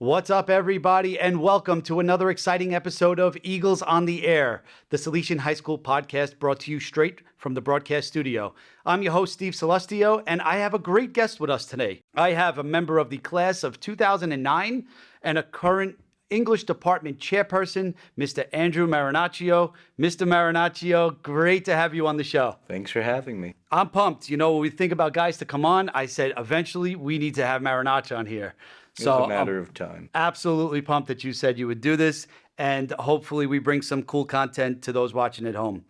What's up, everybody, and welcome to another exciting episode of Eagles on the Air, the Salesian High School podcast brought to you straight from the broadcast studio. I'm your host, Steve Celestio, and I have a great guest with us today. I have a member of the class of 2009 and a current English department chairperson, Mr. Andrew Marinaccio. Mr. Marinaccio, great to have you on the show. Thanks for having me. I'm pumped. You know, when we think about guys to come on, I said eventually we need to have Marinaccio on here. It's a matter of time. Absolutely pumped that you said you would do this, and hopefully we bring some cool content to those watching at home.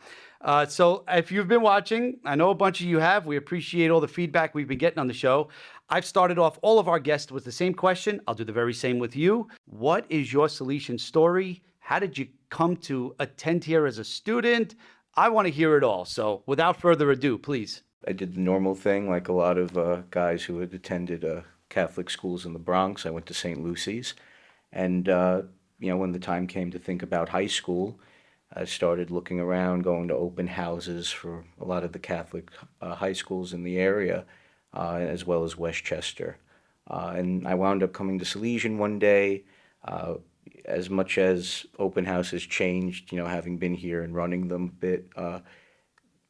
So if you've been watching, I know a bunch of you have. We appreciate all the feedback we've been getting on the show. I've started off all of our guests with the same question. I'll do the very same with you. What is your Salesian story? How did you come to attend here as a student? I want to hear it all. So without further ado, please. I did the normal thing like a lot of guys who had attended Catholic schools in the Bronx. I went to St. Lucy's. And, when the time came to think about high school, I started looking around, going to open houses for a lot of the Catholic high schools in the area, as well as Westchester. And I wound up coming to Salesian one day. As much as open houses changed, having been here and running them a bit,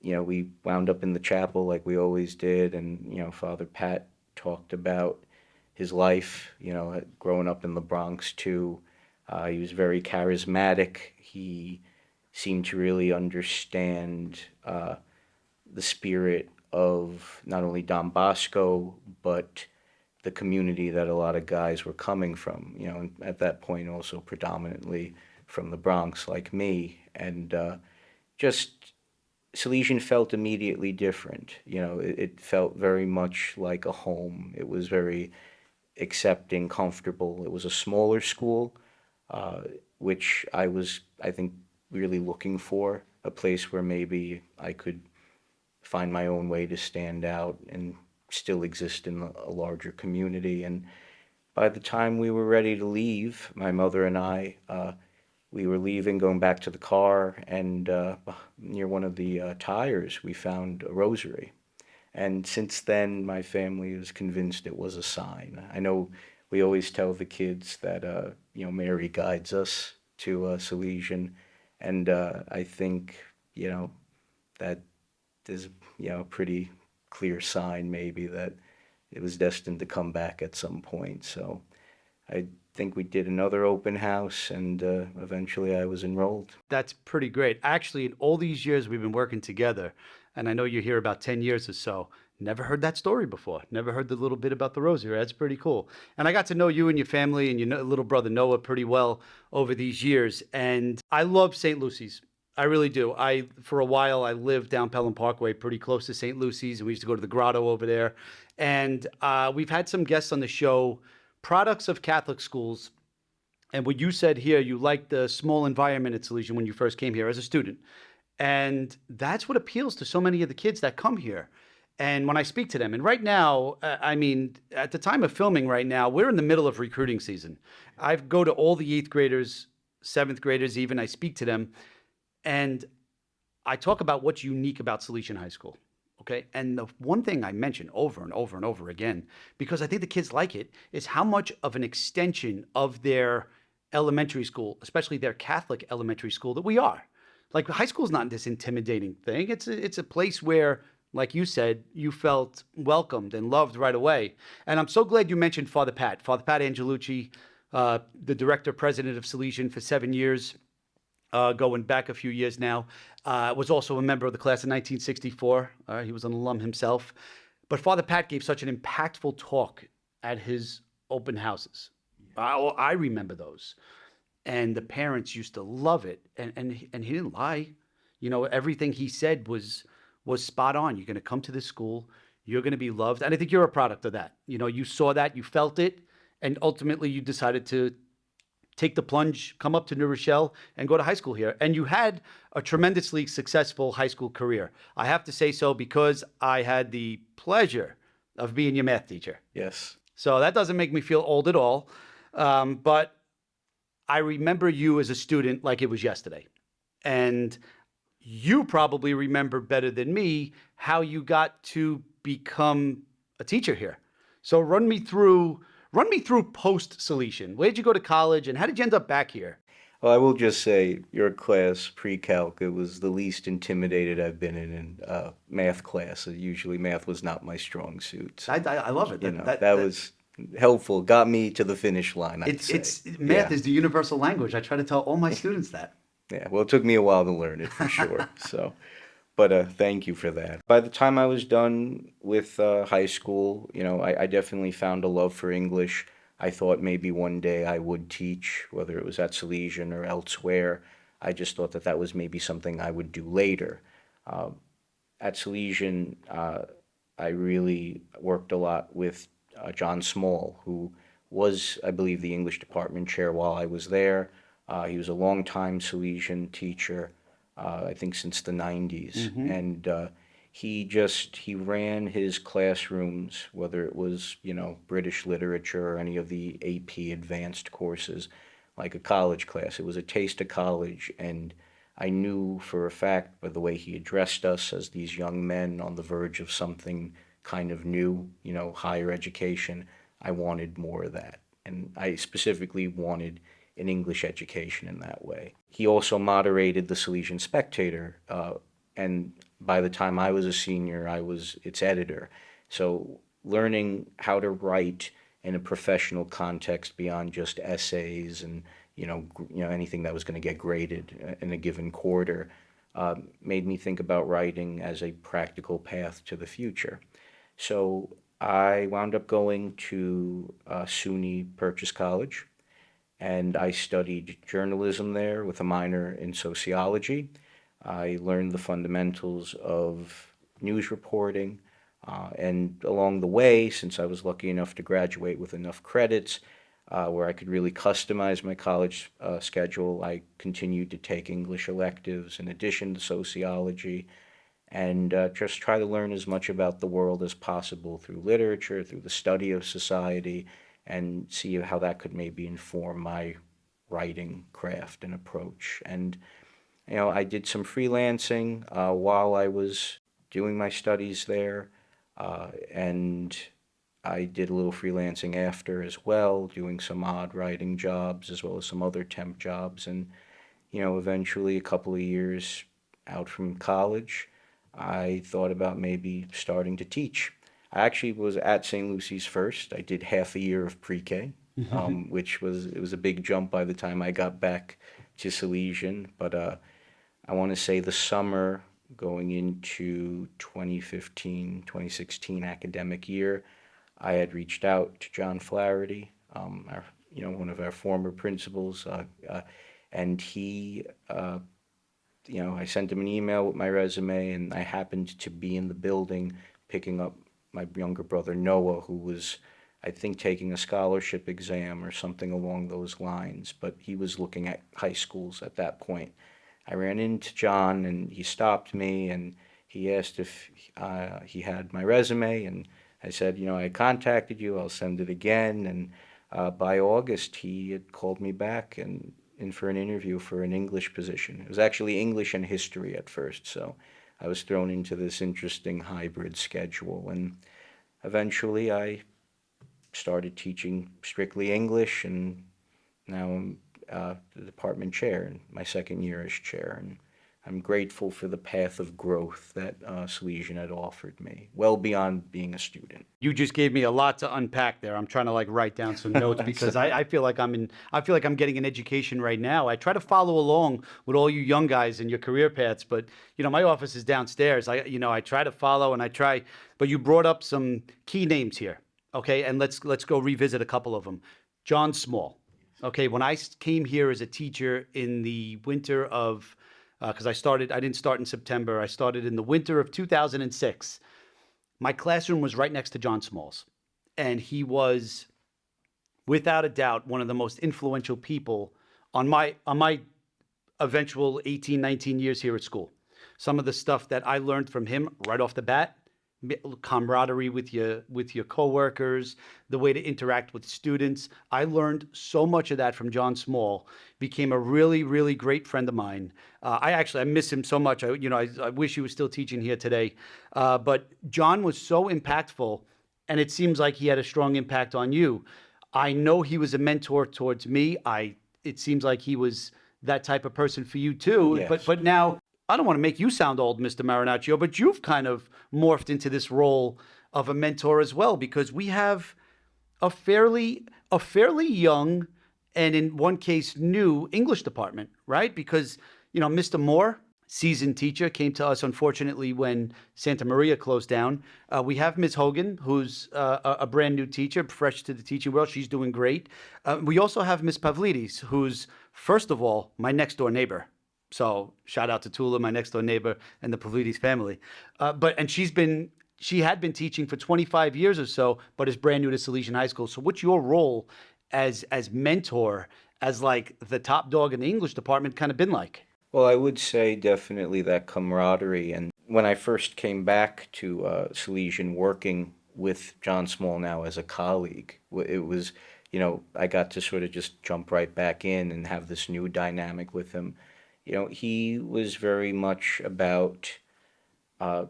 we wound up in the chapel like we always did. And, Father Pat talked about his life, growing up in the Bronx too. He was very charismatic. He seemed to really understand the spirit of not only Don Bosco, but the community that a lot of guys were coming from, and at that point also predominantly from the Bronx like me. And just Salesian felt immediately different. It felt very much like a home. It was very accepting, comfortable. It was a smaller school, which I think, really looking for, a place where maybe I could find my own way to stand out and still exist in a larger community. And by the time we were ready to leave, my mother and I, we were leaving, going back to the car, and near one of the tires, we found a rosary. And since then, my family is convinced it was a sign. I know we always tell the kids that, Mary guides us to Salesian. And I think, that is, a pretty clear sign maybe that it was destined to come back at some point. So I think we did another open house, and eventually I was enrolled. That's pretty great. Actually, in all these years we've been working together, and I know you're here about 10 years or so, never heard that story before. Never heard the little bit about the rosary. That's pretty cool. And I got to know you and your family and your little brother Noah pretty well over these years. And I love St. Lucy's. I really do. For a while, I lived down Pelham Parkway, pretty close to St. Lucy's, and we used to go to the grotto over there. And we've had some guests on the show, products of Catholic schools. And what you said here, you liked the small environment at Salesian when you first came here as a student. And that's what appeals to so many of the kids that come here. And when I speak to them, and right now, at the time of filming right now, we're in the middle of recruiting season. I go to all the 8th graders, 7th graders even, I speak to them, and I talk about what's unique about Salesian High School, okay? And the one thing I mention over and over and over again, because I think the kids like it, is how much of an extension of their elementary school, especially their Catholic elementary school, that we are. Like, high school is not this intimidating thing. It's a place where, like you said, you felt welcomed and loved right away. And I'm so glad you mentioned Father Pat. Father Pat Angelucci, the director, president of Salesian for 7 years, going back a few years now, was also a member of the class of 1964. He was an alum himself. But Father Pat gave such an impactful talk at his open houses. I remember those. And the parents used to love it. And he didn't lie. Everything he said was spot on. You're going to come to this school. You're going to be loved. And I think you're a product of that. You saw that, you felt it, and ultimately you decided to take the plunge, come up to New Rochelle, and go to high school here. And you had a tremendously successful high school career. I have to say so because I had the pleasure of being your math teacher. Yes. So that doesn't make me feel old at all. But I remember you as a student like it was yesterday. And you probably remember better than me how you got to become a teacher here. So run me through Run me through post-Salesian. Where did you go to college, and how did you end up back here? Well, I will just say your class, pre-calc, it was the least intimidated I've been in math class. Usually math was not my strong suit. I, So, I, I love it. that was helpful, got me to the finish line, I'd say. It's math Yeah, is the universal language. I try to tell all my students that. yeah. Well, it took me a while to learn it for sure. So, but thank you for that. By the time I was done with high school, I definitely found a love for English. I thought maybe one day I would teach, whether it was at Salesian or elsewhere. I just thought that that was maybe something I would do later. Uh, at Salesian, I really worked a lot with John Small, who was, I believe, the English department chair while I was there. He was a longtime Salesian teacher, I think since the 90s. And he ran his classrooms, whether it was, British literature or any of the AP advanced courses, like a college class. It was a taste of college, and I knew for a fact by the way he addressed us as these young men on the verge of something kind of new, higher education, I wanted more of that. And I specifically wanted an English education in that way. He also moderated the Salesian Spectator, and by the time I was a senior, I was its editor. So learning how to write in a professional context beyond just essays and anything that was going to get graded in a given quarter made me think about writing as a practical path to the future. So I wound up going to SUNY Purchase College, and I studied journalism there with a minor in sociology. I learned the fundamentals of news reporting, and along the way, since I was lucky enough to graduate with enough credits where I could really customize my college schedule, I continued to take English electives in addition to sociology, and just try to learn as much about the world as possible through literature, through the study of society, and see how that could maybe inform my writing craft and approach. And I did some freelancing while I was doing my studies there, and I did a little freelancing after as well, doing some odd writing jobs as well as some other temp jobs. And, eventually a couple of years out from college, I thought about maybe starting to teach. I actually was at St. Lucy's first. I did half a year of pre-K, which was a big jump by the time I got back to Salesian. But I want to say the summer going into 2015, 2016 academic year, I had reached out to John Flaherty, one of our former principals, and I sent him an email with my resume, and I happened to be in the building picking up my younger brother Noah, who was, I think, taking a scholarship exam or something along those lines, but he was looking at high schools at that point. I ran into John, and he stopped me, and he asked if he had my resume, and I said, I contacted you, I'll send it again, and by August, he had called me back and in for an interview for an English position. It was actually English and history at first, so I was thrown into this interesting hybrid schedule, and eventually I started teaching strictly English, and now I'm the department chair in my second year as chair, and I'm grateful for the path of growth that Salesian had offered me, well beyond being a student. You just gave me a lot to unpack there. I'm trying to write down some notes because I feel like I'm getting an education right now. I try to follow along with all you young guys in your career paths, but my office is downstairs. I try to follow and but you brought up some key names here. Okay, and let's go revisit a couple of them. John Small. Okay, when I came here as a teacher in the winter of because I didn't start in September. I started in the winter of 2006. My classroom was right next to John Small's, and he was, without a doubt, one of the most influential people on my eventual 18, 19 years here at school. Some of the stuff that I learned from him right off the bat, camaraderie with your coworkers, the way to interact with students. I learned so much of that from John Small. Became a really, really great friend of mine. I miss him so much. I wish he was still teaching here today. But John was so impactful, and it seems like he had a strong impact on you. I know he was a mentor towards me. It seems like he was that type of person for you too. But Yes. but now I don't want to make you sound old, Mr. Marinaccio, but you've kind of morphed into this role of a mentor as well because we have a fairly young and in one case new English department, right? Because Mr. Moore, seasoned teacher, came to us unfortunately when Santa Maria closed down. We have Ms. Hogan, who's a brand new teacher, fresh to the teaching world. She's doing great. We also have Ms. Pavlidis, who's first of all my next door neighbor. So shout out to Tula, my next door neighbor, and the Pavlidis family. And she had been teaching for 25 years or so, but is brand new to Salesian High School. So what's your role as mentor, as like the top dog in the English department kind of been like? Well, I would say definitely that camaraderie. And when I first came back to Salesian working with John Small now as a colleague, it was, I got to sort of just jump right back in and have this new dynamic with him. He was very much about uh,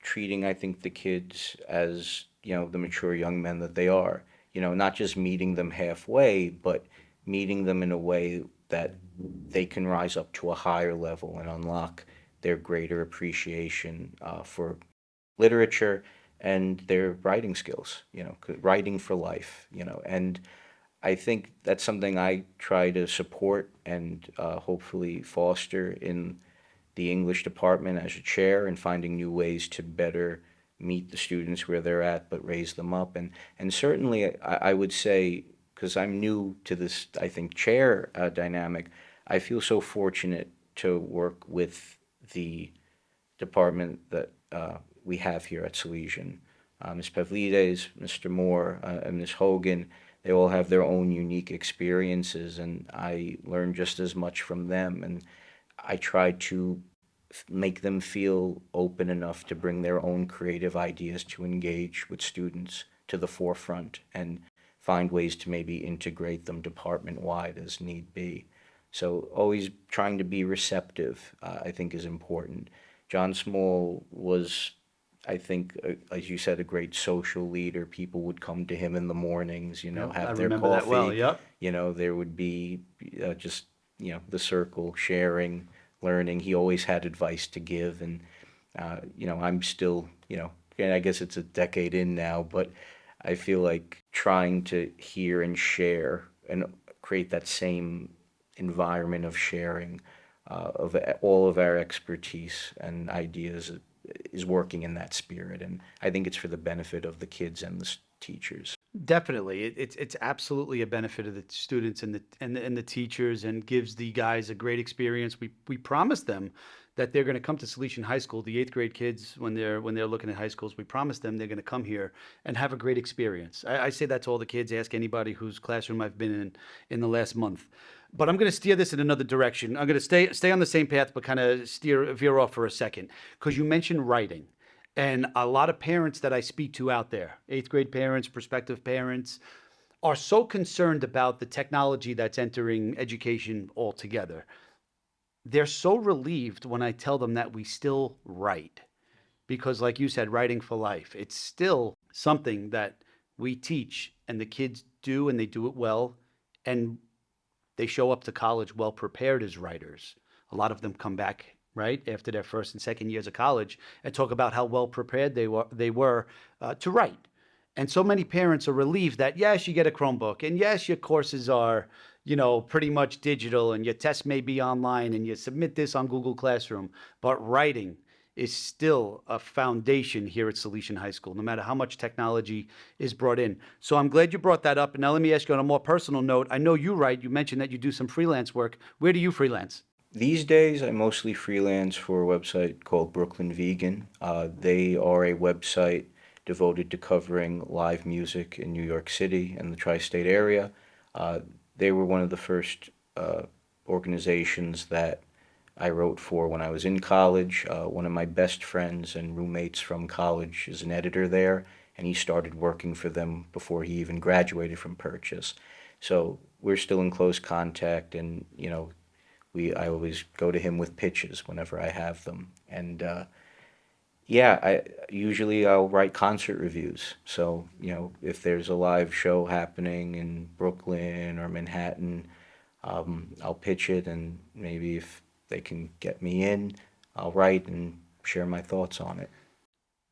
treating, I think, the kids as, the mature young men that they are. Not just meeting them halfway, but meeting them in a way that they can rise up to a higher level and unlock their greater appreciation for literature and their writing skills, 'cause writing for life, and I think that's something I try to support and hopefully foster in the English department as a chair and finding new ways to better meet the students where they're at, but raise them up. And certainly, I would say, because I'm new to this, I think, chair dynamic, I feel so fortunate to work with the department that we have here at Salesian. Ms. Pavlides, Mr. Moore, and Ms. Hogan, they all have their own unique experiences, and I learn just as much from them. And I try to make them feel open enough to bring their own creative ideas to engage with students to the forefront and find ways to maybe integrate them department wide as need be. So always trying to be receptive, I think, is important. John Small was, I think, as you said, a great social leader. People would come to him in the mornings, Yep, I have their remember that well. coffee. Yep. There would be just, the circle, sharing, learning. He always had advice to give. And, I'm still, and I guess it's a decade in now, but I feel like trying to hear and share and create that same environment of sharing of all of our expertise and ideas is working in that spirit. And I think it's for the benefit of the kids and the teachers. Definitely, it's absolutely a benefit of the students and the teachers, and gives the guys a great experience. We promise them that they're going to come to Salesian High School. The eighth grade kids, when they're looking at high schools, we promise them they're going to come here and have a great experience. I say that to all the kids. Ask anybody whose classroom I've been in the last month. But I'm going to steer this in another direction. I'm going to stay on the same path, but kind of veer off for a second because you mentioned writing. And a lot of parents that I speak to out there, eighth grade parents, prospective parents, are so concerned about the technology that's entering education altogether. They're so relieved when I tell them that we still write. Because, like you said, writing for life, it's still something that we teach, and the kids do, and they do it well. And they show up to college well prepared as writers. A lot of them come back right after their first and second years of college and talk about how well prepared they were to write. And so many parents are relieved that yes, you get a Chromebook, and yes, your courses are pretty much digital, and your tests may be online, and you submit this on Google Classroom, but writing is still a foundation here at Salesian High School, no matter how much technology is brought in. So I'm glad you brought that up. And now let me ask you on a more personal note. I know you write. You mentioned that you do some freelance work. Where do you freelance? These days, I mostly freelance for a website called Brooklyn Vegan. They are a website devoted to covering live music in New York City and the tri-state area. Uh, they were one of the first organizations that I wrote for when I was in college. One of my best friends and roommates from college is an editor there, and he started working for them before he even graduated from Purchase. So we're still in close contact, and I always go to him with pitches whenever I have them. And Yeah, I usually I'll write concert reviews. So, if there's a live show happening in Brooklyn or Manhattan, I'll pitch it, and maybe if they can get me in, I'll write and share my thoughts on it.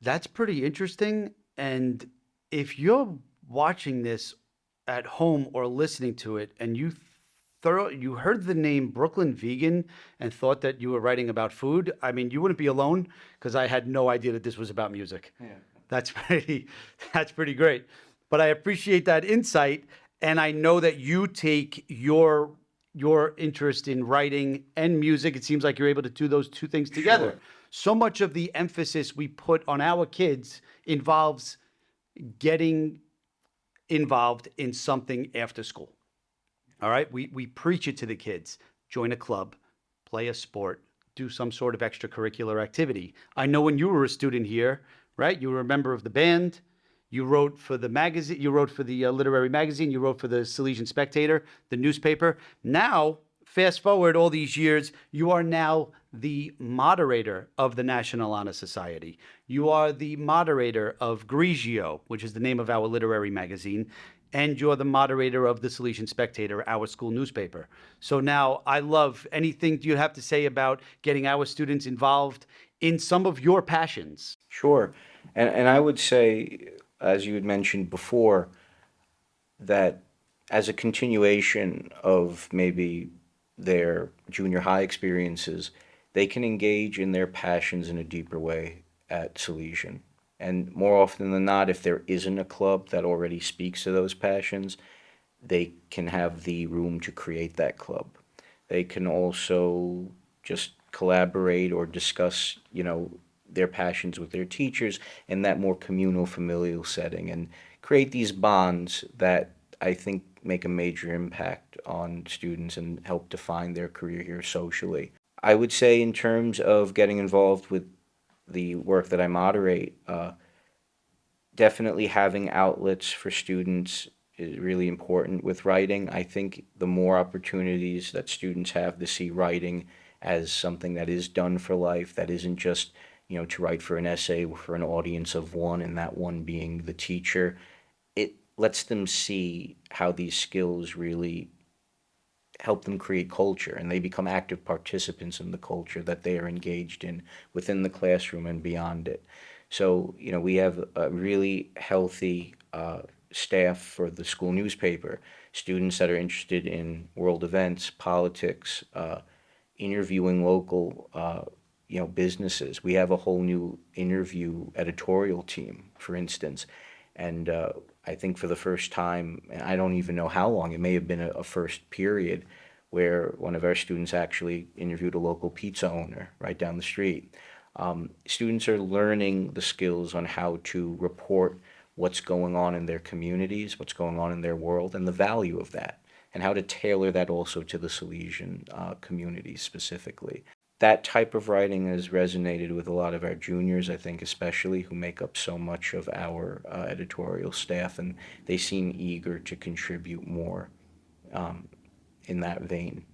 That's pretty interesting. And if you're watching this at home or listening to it and you heard the name Brooklyn Vegan and thought that you were writing about food, I mean, you wouldn't be alone because I had no idea that this was about music. Yeah. That's pretty that's pretty great. But I appreciate that insight, and I know that you take your interest in writing and music. It seems like you're able to do those two things together. Sure. So much of the emphasis we put on our kids involves getting involved in something after school. All right. We preach it to the kids. Join a club, play a sport, do some sort of extracurricular activity. I know when you were a student here, right? You were a member of the band. You wrote for the magazine. You wrote for the literary magazine. You wrote for the Salesian Spectator, the newspaper. Now, fast forward all these years, you are now the moderator of the National Honor Society. You are the moderator of Grigio, which is the name of our literary magazine, and you're the moderator of the Salesian Spectator, our school newspaper. So now I love anything you have to say about getting our students involved in some of your passions. Sure. And I would say, as you had mentioned before, that as a continuation of maybe their junior high experiences, they can engage in their passions in a deeper way at Salesian. And more often than not, if there isn't a club that already speaks to those passions, they can have the room to create that club. They can also just collaborate or discuss, their passions with their teachers in that more communal, familial setting and create these bonds that I think make a major impact on students and help define their career here socially. I would say, in terms of getting involved with the work that I moderate, definitely having outlets for students is really important with writing. I think the more opportunities that students have to see writing as something that is done for life, that isn't just, to write for an essay for an audience of one, and that one being the teacher, it lets them see how these skills really help them create culture, and they become active participants in the culture that they are engaged in within the classroom and beyond it. So, we have a really healthy staff for the school newspaper, students that are interested in world events, politics, interviewing local, businesses. We have a whole new interview editorial team, for instance, and I think for the first time, and I don't even know how long, it may have been a first period where one of our students actually interviewed a local pizza owner right down the street. Students are learning the skills on how to report what's going on in their communities, what's going on in their world, and the value of that, and how to tailor that also to the Salesian community specifically. That type of writing has resonated with a lot of our juniors, I think, especially, who make up so much of our editorial staff, and they seem eager to contribute more um, in that vein.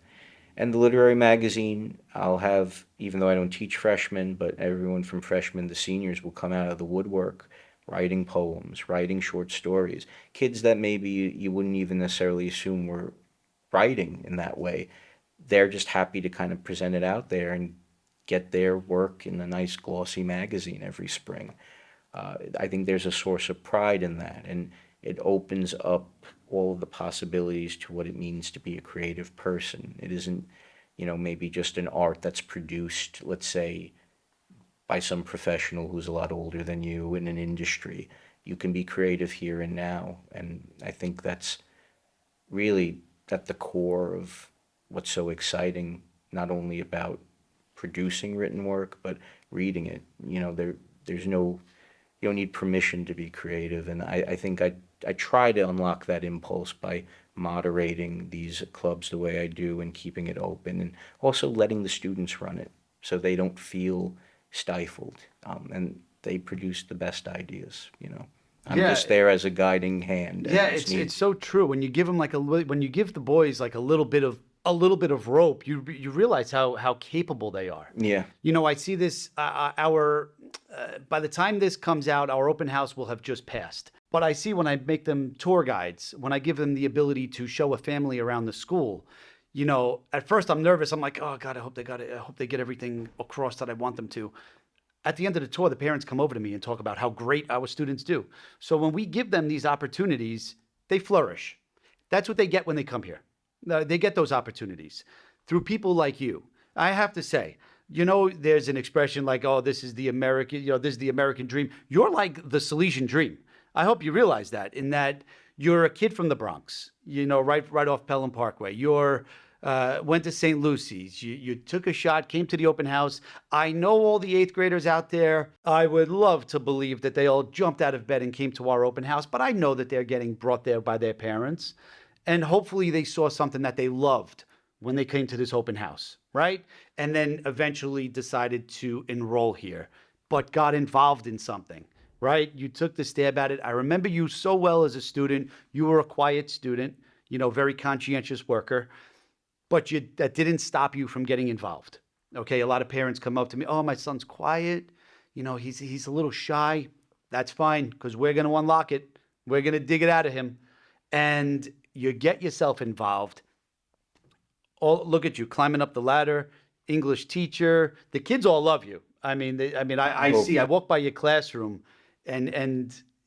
And the literary magazine, I'll have, even though I don't teach freshmen, but everyone from freshmen to seniors will come out of the woodwork writing poems, writing short stories. Kids that maybe you wouldn't even necessarily assume were writing in that way. They're just happy to kind of present it out there and get their work in a nice glossy magazine every spring. I think there's a source of pride in that, and it opens up all of the possibilities to what it means to be a creative person. It isn't, maybe just an art that's produced, let's say, by some professional who's a lot older than you in an industry. You can be creative here and now, and I think that's really at the core of what's so exciting, not only about producing written work, but reading it. There's no, you don't need permission to be creative. And I think I try to unlock that impulse by moderating these clubs the way I do and keeping it open, and also letting the students run it so they don't feel stifled. And they produce the best ideas. I'm Yeah, just there as a guiding hand yeah, as needed. it's so true. When you give them when you give the boys like a little bit of rope, you realize how capable they are. Yeah. I see this. by the time this comes out, our open house will have just passed. But I see when I make them tour guides, when I give them the ability to show a family around the school, at first I'm nervous. I'm like, oh God, I hope they got it. I hope they get everything across that I want them to. At the end of the tour, the parents come over to me and talk about how great our students do. So when we give them these opportunities, they flourish. That's what they get when they come here. They get those opportunities through people like you. I have to say, there's an expression like, oh, this is the American dream. You're like the Salesian dream. I hope you realize that, in that you're a kid from the Bronx, right off Pelham Parkway. You're went to St. Lucy's. You took a shot, came to the open house. I know all the eighth graders out there. I would love to believe that they all jumped out of bed and came to our open house, but I know that they're getting brought there by their parents. And hopefully they saw something that they loved when they came to this open house, right? And then eventually decided to enroll here, but got involved in something, right? You took the stab at it. I remember you so well as a student. You were a quiet student, very conscientious worker, but that didn't stop you from getting involved. Okay, a lot of parents come up to me, oh, my son's quiet. He's a little shy. That's fine, because we're going to unlock it. We're going to dig it out of him. And you get yourself involved. Oh, look at you climbing up the ladder, English teacher. The kids all love you. I walk by your classroom, and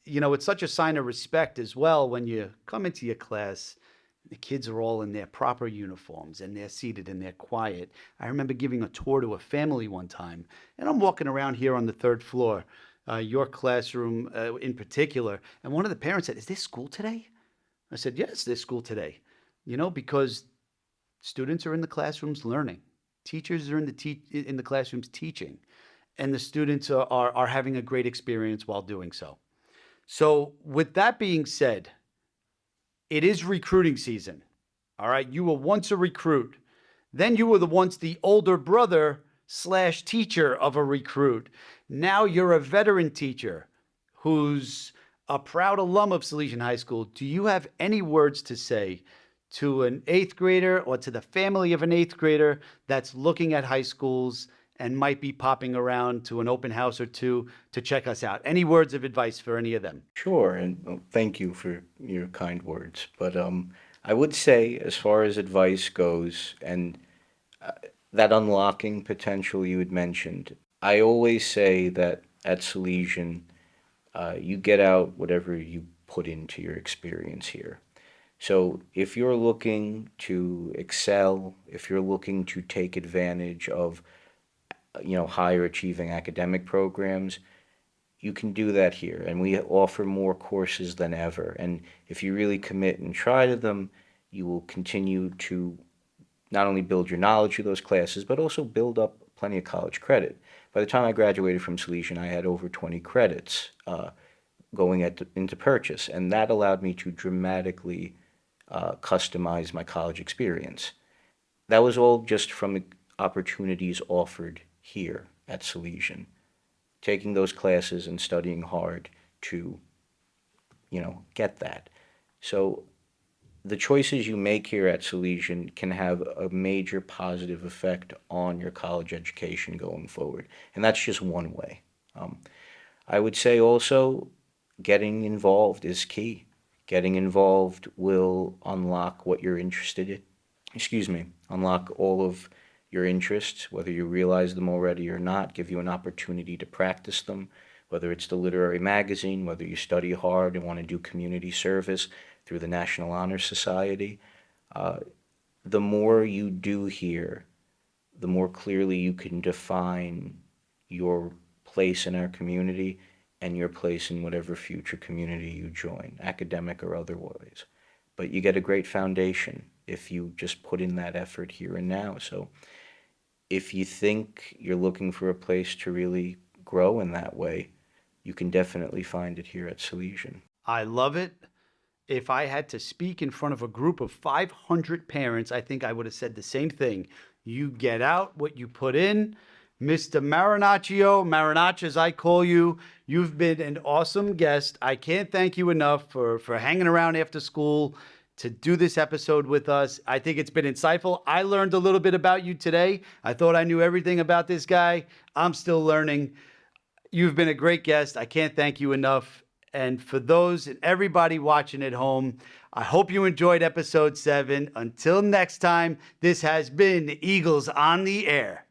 it's such a sign of respect as well when you come into your class. The kids are all in their proper uniforms, and they're seated and they're quiet. I remember giving a tour to a family one time, and I'm walking around here on the third floor, your classroom in particular, and one of the parents said, "Is this school today?" I said, "Yes, there's school today," because students are in the classrooms learning. Teachers are in the classrooms teaching, and the students are having a great experience while doing so. So with that being said, it is recruiting season. All right. You were once a recruit. Then you were once the older brother / teacher of a recruit. Now you're a veteran teacher who's a proud alum of Salesian High School. Do you have any words to say to an eighth grader or to the family of an eighth grader that's looking at high schools and might be popping around to an open house or two to check us out? Any words of advice for any of them? Sure, and thank you for your kind words. But I would say, as far as advice goes, and that unlocking potential you had mentioned, I always say that at Salesian, you get out whatever you put into your experience here. So if you're looking to excel, if you're looking to take advantage of higher achieving academic programs, you can do that here. And we offer more courses than ever. And if you really commit and try to them, you will continue to not only build your knowledge of those classes, but also build up plenty of college credit. By the time I graduated from Salesian, I had over 20 credits going into purchase. And that allowed me to dramatically customize my college experience. That was all just from opportunities offered here at Salesian, taking those classes and studying hard to, get that. So the choices you make here at Salesian can have a major positive effect on your college education going forward. And that's just one way. I would say also getting involved is key. Getting involved will unlock what you're interested in. Unlock all of your interests, whether you realize them already or not, give you an opportunity to practice them, whether it's the literary magazine, whether you study hard and want to do community service through the National Honor Society. The more you do here, the more clearly you can define your place in our community and your place in whatever future community you join, academic or otherwise. But you get a great foundation if you just put in that effort here and now. So if you think you're looking for a place to really grow in that way, you can definitely find it here at Salesian. I love it. If I had to speak in front of a group of 500 parents, I think I would have said the same thing. You get out what you put in. Mr. Marinaccio, as I call you, you've been an awesome guest. I can't thank you enough for hanging around after school to do this episode with us. I think it's been insightful. I learned a little bit about you today. I thought I knew everything about this guy. I'm still learning. You've been a great guest. I can't thank you enough. And for those and everybody watching at home, I hope you enjoyed episode 7. Until next time, this has been Eagles on the Air.